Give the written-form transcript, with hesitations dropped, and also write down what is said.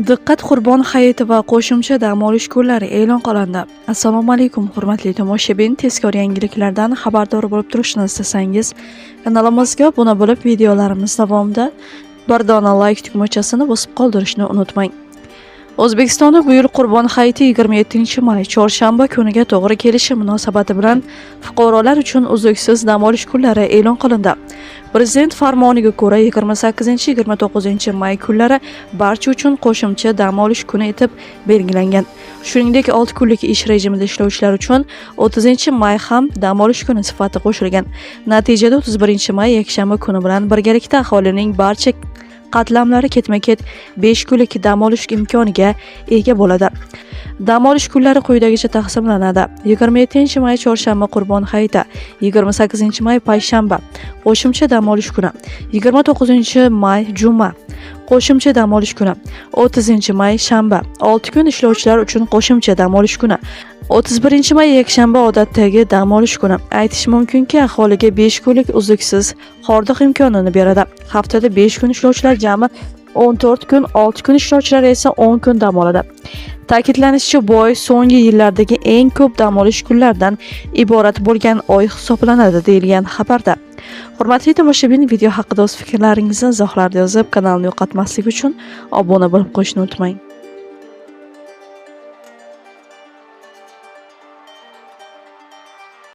Diqqat, Qurbon hayiti va qo'shimcha dam olish kunlari e'lon qilindi. Assalomu alaykum hurmatli tomoshabin, tezkor yangiliklardan xabardor bo'lib turishni istasangiz, kanalimizga obuna bo'lib, videolarimiz davomida bir dona like tugmachasini bosib qoldirishni unutmang. O'zbekistonda bu yil Qurbon hayiti 27-may chorshanba kuniga to'g'ri kelishi munosabati bilan fuqarolar uchun uzluksiz dam olish kunlari e'lon qilindi. Prezident farmoniga ko'ra 28-29-may kunlari barcha uchun qo'shimcha dam olish kuni etib belgilangan. Shuningdek, 6 kunlik ish rejimida ishlovchilar uchun 30-may ham dam olish kuni sifati qo'shilgan. Natijada 31-may yakshanba kuni bilan birgalikda aholining barcha qatlamlari ketma-ket 5 kunlik dam olish imkoniga ega bo'ladi. Dam olish kunlari quyidagicha taqsimlanadi. 27-may chorshanba Qurbon hayiti, 28-may payshanba qo'shimcha dam olish kuni, 29-may juma qo'shimcha dam olish kuni, 30-may shanba 6 kun ishlovchilar uchun qo'shimcha dam olish kuni, 31-may yakshanba odatdagi dam olish kuni. Aytish mumkinki, aholiga 5 kunlik uzluksiz hordiq imkonini beradi. Haftada 5 kun ishlovchilar jami 14 kun, 6 kun ishlovchilar esa 10 kun dam oladi. Ta'kidlanishicha, bu oy so'nggi yillardagi eng ko'p dam olish kunlaridan iborat bo'lgan oy hisoblanadi, deyilgan xabarda. Hurmatli tomoshabin, video haqida o'z fikrlaringizni izohlarda yozib, kanalni yo'qotmaslik uchun obuna bo'lib qo'yishni unutmang.